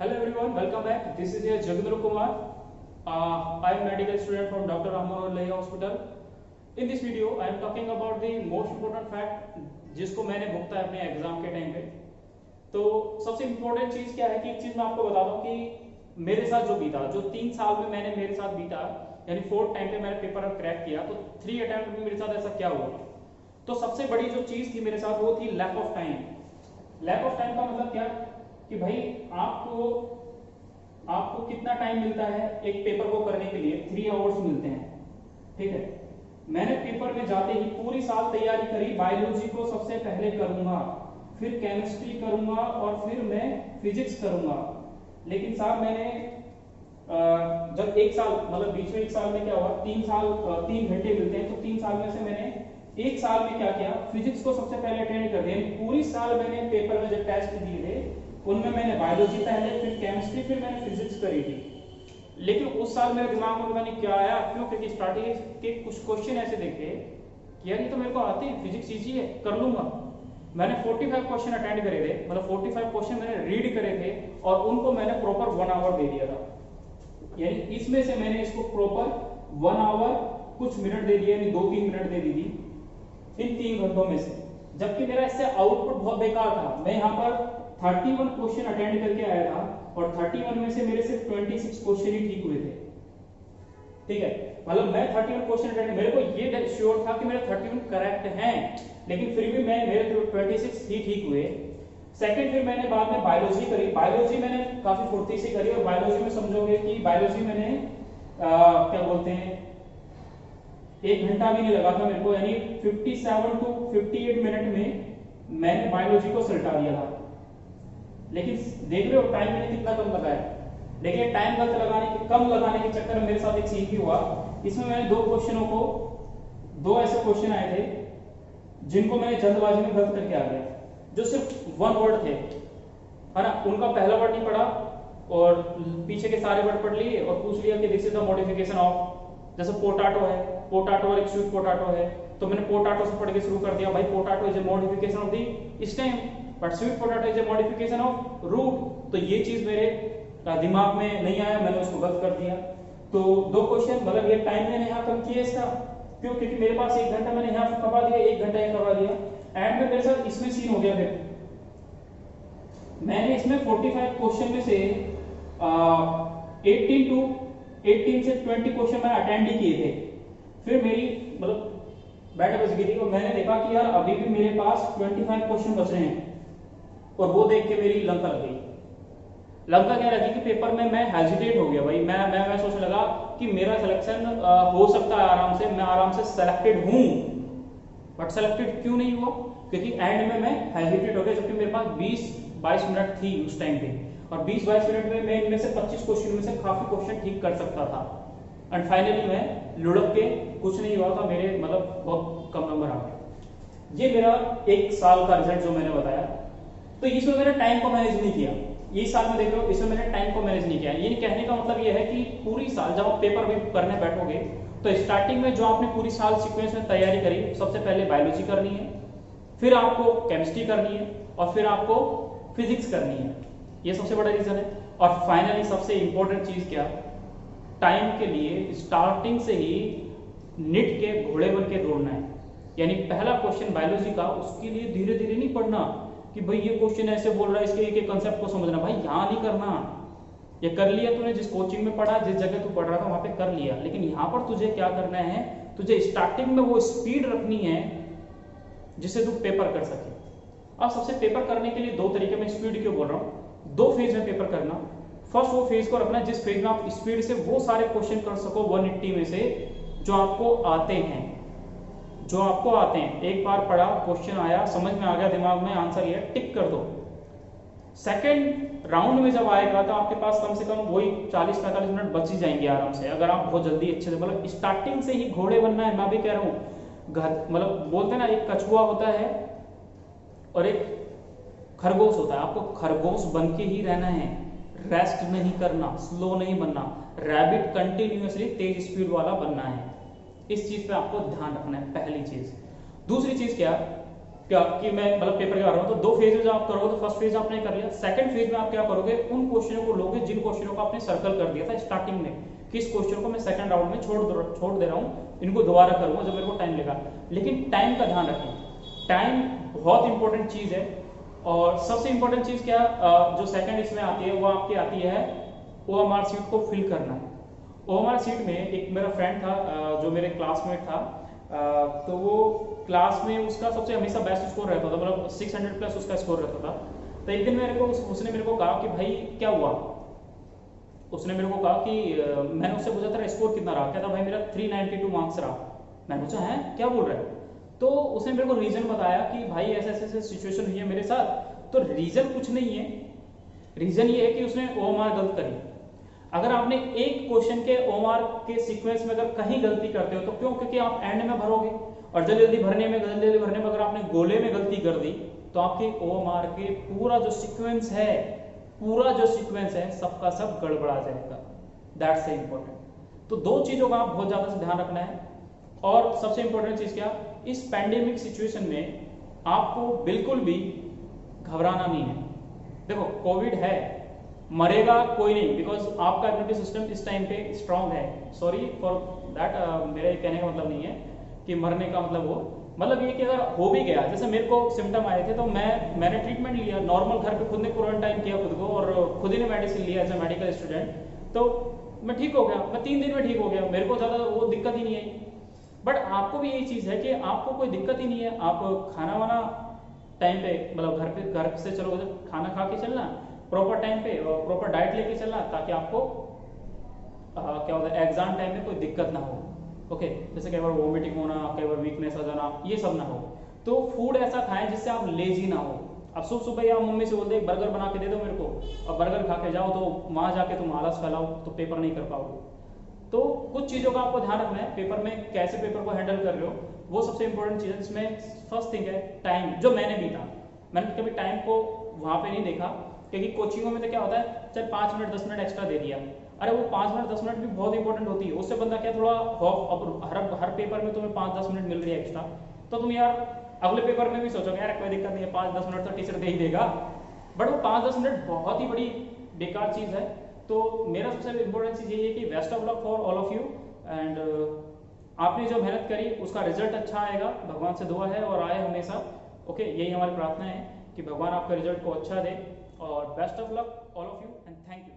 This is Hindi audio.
Hello everyone, welcome back. This is your Jagindra Kumar. I am medical student from Dr. Rahman Lahi Hospital. In this video, I am talking about the most important fact जिसको मैंने भुगता है अपने एग्जाम के टाइम पे। तो सबसे इम्पोर्टेंट चीज क्या है कि एक चीज मैं आपको बता दूं कि मेरे साथ जो बीता, जो 3 साल में मैंने मेरे साथ बीता, यानी 4th टाइम पे मैंने पेपर क्रैक किया, तो 3 अटेम्प्ट में मेरे साथ ऐसा क्या हुआ। तो सबसे बड़ी जो चीज थी मेरे साथ वो थी lack of time. Lack of time का मतलब क्या कि भाई आपको कितना टाइम मिलता है एक पेपर को करने के लिए, 3 आवर्स मिलते हैं, ठीक है। मैंने पेपर में जाते ही पूरी साल तैयारी करी, बायोलॉजी को सबसे पहले करूंगा, फिर केमिस्ट्री करूंगा और फिर मैं फिजिक्स करूंगा। लेकिन साहब मैंने जब 1 साल मतलब बीच में 1 साल में क्या हुआ, 3 घंटे मिलते हैं, तो 3 साल में से मैंने 1 साल में क्या किया, फिजिक्स को सबसे पहले अटेंड कर दिया। पूरी साल मैंने पेपर में जब टेस्ट दिए थे उनमें मैंने बायोलॉजी पहले, फिर केमिस्ट्री, फिर मैंने फिजिक्स करी थी। लेकिन उस साल मेरे दिमाग में पता नहीं क्या आया, क्यों, क्योंकि स्टार्टिंग के कुछ क्वेश्चन ऐसे देखे कि यार ये तो मेरे को आते हैं, फिजिक्स इजी है, कर लूंगा। मैंने 45 क्वेश्चन अटेंड करे थे, मतलब 45 क्वेश्चन मैंने रीड करे थे और उनको मैंने प्रॉपर 1 आवर दे दिया था। यानी इसमें से मैंने इसको प्रॉपर 1 आवर कुछ मिनट दे दिया, यानी 2-3 मिनट दे दी थी इन 3 घंटों में से। जबकि मेरा इससे आउटपुट बहुत बेकार था। मैं यहाँ पर 31 क्वेश्चन अटेंड करके आया था और 31 में से मेरे सिर्फ 26 क्वेश्चन ही ठीक हुए थे, ठीक है। मतलब मैं 31 क्वेश्चन अटेंड, मेरे को ये श्योर था कि मेरे 31 करेक्ट हैं, लेकिन फिर भी मेरे 26 ही ठीक हुए। सेकंड, फिर मैंने बाद में बायोलॉजी करी। बायोलॉजी मैंने काफी फुर्ती से करी और बायोलॉजी में समझोगे कि बायोलॉजी मैंने क्या बोलते हैं 1 घंटा भी नहीं लगा था मेरे को, यानी 57 to 58 मिनट में मैंने बायोलॉजी को सलटा दिया था। लेकिन देख रहे हो टाइम मैंने कितना कम लगाया। देखिए टाइम कम लगाने के चक्कर में मेरे साथ एक सीन भी हुआ। इसमें मैंने 2 क्वेश्चनों को, 2 ऐसे क्वेश्चन आए थे जिनको मैंने जल्दबाजी में गलत करके आ गया, जो सिर्फ 1 वर्ड थे, है ना। उनका पहला वर्ड नहीं पढ़ा और पीछे के सारे वर्ड पढ़ लिए और पूछ लिया कि this is the modification of, जैसे पोटैटो है, पोटैटो और एक स्वीट पोटैटो है, तो मैंने पोटैटो से पढ़ के शुरू कर दिया। भाई potato is a modification of the stem, but sweet potato is a modification of root. तो ये चीज मेरे दिमाग में नहीं आया, मैंने उसको गलत कर दिया। तो 2 क्वेश्चन, मतलब ये टाइम मैंने यहाँ कम किया इसका, क्यों, क्योंकि मेरे पास 1 घंटा मैंने यहाँ करवा दिया, 1 घंटा यहाँ करवा दिया। एंड में मेरे साथ इसमें सीन हो गया। फिर मैंने इसमें 45 क्वेश्चन में से 18 से 20 क्वेश्चन मैं अटेंड ही किए थे। फिर मेरी मतलब बैठ बच गई थी और मैंने देखा कि यार अभी भी मेरे पास 25 क्वेश्चन बच रहे हैं, और वो देख के मेरी लंका लग गई। लंका क्या लगी कि पेपर में मैं हेजिटेट हो गया। भाई मैं सोचने लगा कि मेरा सिलेक्शन हो सकता है आराम से, मैं आराम से सेलेक्टेड हूं, बट सेलेक्टेड क्यों नहीं हुआ, क्योंकि एंड में मैं हेजिटेट हो गया। जबकि मेरे पास 20-22 मिनट थी उस टाइम पे, और 20-22 मिनट में मैं इनमें से 25 क्वेश्चन में से काफी क्वेश्चन ठीक कर सकता था। एंड फाइनली मैं लुढ़क के, कुछ नहीं हुआ था, मेरे मतलब बहुत कम नंबर आ गए। ये मेरा 1 साल का रिजल्ट जो मैंने बताया। तो इसमें मैंने टाइम को मैनेज नहीं किया। ये साल में देख रहे हो, इसमें मैंने टाइम को मैनेज नहीं किया। ये कहने का मतलब ये है कि पूरी साल जब आप पेपर भी करने बैठोगे तो स्टार्टिंग में जो आपने पूरी साल सीक्वेंस में तैयारी करी, सबसे पहले बायोलॉजी करनी है, फिर आपको केमिस्ट्री करनी है और फिर आपको फिजिक्स करनी है। ये सबसे बड़ा रीजन है। और फाइनली सबसे इंपॉर्टेंट चीज क्या, टाइम के लिए स्टार्टिंग से ही निट के घोड़े बन के दौड़ना है। यानी पहला क्वेश्चन बायोलॉजी का, उसके लिए धीरे धीरे नहीं पढ़ना कि भाई ये क्वेश्चन ऐसे बोल रहा है, इसके एक कंसेप्ट को समझना। भाई यहां नहीं करना, ये कर लिया तूने, जिस कोचिंग में पढ़ा, जिस जगह तू पढ़ रहा था वहां पे कर लिया। लेकिन यहाँ पर तुझे क्या करना है, तुझे स्टार्टिंग में वो स्पीड रखनी है जिससे तू पेपर कर सके। अब सबसे पेपर करने के लिए 2 तरीके, में स्पीड क्यों बोल रहा हूँ, 2 फेज में पेपर करना। फर्स्ट वो फेज को रखना जिस फेज में आप स्पीड से वो सारे क्वेश्चन कर सको 180 में से जो आपको आते हैं, जो आपको आते हैं। एक बार पढ़ा, क्वेश्चन आया, समझ में आ गया, दिमाग में आंसर ये टिक कर दो। सेकंड राउंड में जब आएगा तो आपके पास कम से कम वही 40-45 मिनट बच ही जाएंगे आराम से, अगर आप बहुत जल्दी अच्छे से, मतलब स्टार्टिंग से ही घोड़े बनना है। मैं भी कह रहा हूँ, मतलब बोलते हैं ना, एक कछुआ होता है और एक खरगोश होता है। आपको खरगोश बन के ही रहना है, रेस्ट नहीं करना, स्लो नहीं बनना। रैबिट कंटिन्यूअसली तेज स्पीड वाला बनना है। इस चीज पे आपको ध्यान रखना है, पहली चीज। दूसरी चीज क्या, क्या कि मैं मतलब पेपर के बारे में, तो 2 फेज आप करोगे। तो फर्स्ट फेज आपने कर लिया, सेकंड फेज में आप क्या करोगे, उन क्वेश्चनों को लोगे जिन क्वेश्चनों को आपने सर्कल कर दिया था स्टार्टिंग में, कि इस क्वेश्चन को मैं सेकंड राउंड में छोड़ दे रहा हूँ, इनको दोबारा करूंगा जब मेरे को टाइम लगा। लेकिन टाइम का ध्यान रखें, टाइम बहुत इंपॉर्टेंट चीज है। और सबसे इंपॉर्टेंट चीज क्या जो सेकंड इसमें आती है वो आपकी आती है OMR सीट को फिल करना। OMR सीट में एक मेरा फ्रेंड था जो मेरे क्लासमेट था, तो वो क्लास में उसका सबसे हमेशा बेस्ट स्कोर रहता था, मतलब 600 प्लस उसका स्कोर रहता था। तो एक दिन उसने मेरे को कहा कि भाई क्या हुआ, उसने मेरे को कहा कि मैंने उससे पूछा तेरा स्कोर कितना रहा, कहता भाई मेरा 392 मार्क्स रहा। मैंने पूछा है क्या बोल रहा है, तो उसने मेरे को रीजन बताया कि भाई ऐसे ऐसे सिचुएशन हुई है मेरे साथ। तो रीजन कुछ नहीं है, रीजन ये है कि उसने OMR गलत करी। अगर आपने एक क्वेश्चन के OMR के सीक्वेंस में अगर कहीं गलती करते हो तो क्यों, क्योंकि आप एंड में भरोगे, और जल्दी जल्दी भरने में अगर आपने गोले में गलती कर दी तो आपके OMR के पूरा जो सीक्वेंस है सबका सब गड़बड़ा जाएगा। दैट्स से इंपॉर्टेंट। तो 2 चीजों का आप बहुत ज्यादा से ध्यान रखना है। और सबसे इंपॉर्टेंट चीज क्या, इस पैंडेमिक सिचुएशन में आपको बिल्कुल भी घबराना नहीं है। देखो कोविड है, मरेगा कोई नहीं, बिकॉज आपका इम्यूनिटी सिस्टम इस टाइम पे स्ट्रांग है। सॉरी फॉर दैट, मेरे कहने का मतलब नहीं है कि मरने का मतलब हो, मतलब ये कि अगर हो भी गया, जैसे मेरे को सिम्टम आए थे तो मैंने ट्रीटमेंट लिया नॉर्मल, घर पे खुद ने क्वारंटाइन किया खुद को, और खुद ही ने मेडिसिन लिया एज ए मेडिकल स्टूडेंट, तो मैं ठीक हो गया, मैं 3 दिन में ठीक हो गया, मेरे को ज़्यादा वो दिक्कत ही नहीं आई। बट आपको भी यही चीज़ है कि आपको कोई दिक्कत ही नहीं है, आप खाना वाना टाइम पे, मतलब घर से चलो खाना खा के चलना प्रॉपर टाइम पे, और प्रॉपर डाइट लेके चलना, ताकि आपको क्या होता है एग्जाम टाइम में कोई दिक्कत ना हो। ओके, जैसे कई बार वॉमिटिंग होना, कई बार वीकनेस आ जाना, ये सब ना हो। तो फूड ऐसा खाएं जिससे आप लेजी ना हो। अब सुबह सुबह या मम्मी से बोलते बर्गर बना के दे दो मेरे को, और बर्गर खा के जाओ तो वहां जाके तुम आलस फैलाओ तो पेपर नहीं कर पाओगे। तो कुछ चीज़ों का आपको ध्यान रखना है, पेपर में कैसे पेपर को हैंडल कर रहे हो, वो सबसे इंपॉर्टेंट चीज़ है। जिसमें फर्स्ट थिंग है टाइम, जो मैंने भी था, मैंने कभी टाइम को वहाँ पे नहीं देखा, क्योंकि कोचिंगों में तो क्या होता है चल 5 मिनट 10 मिनट एक्स्ट्रा दे दिया, अरे वो 5 मिनट 10 मिनट भी बहुत इंपॉर्टेंट होती है। उससे बंदा क्या थोड़ा अब हर पेपर में तुम्हें 5-10 मिनट मिल रही है एक्स्ट्रा, तो तुम यार अगले पेपर में भी सोचोगे यार कोई दिक्कत नहीं है, 5-10 मिनट तो टीचर दे ही देगा। बट वो 5-10 मिनट बहुत ही बड़ी बेकार चीज़ है। तो मेरा सबसे इंपॉर्टेंट चीज़ यही है कि best of luck for all of you, and आपने जो मेहनत करी उसका रिजल्ट अच्छा आएगा, भगवान से दुआ है, और आए हमेशा। ओके, यही हमारी प्रार्थना है कि भगवान आपका रिजल्ट को अच्छा दे, और best of luck all of you and thank you.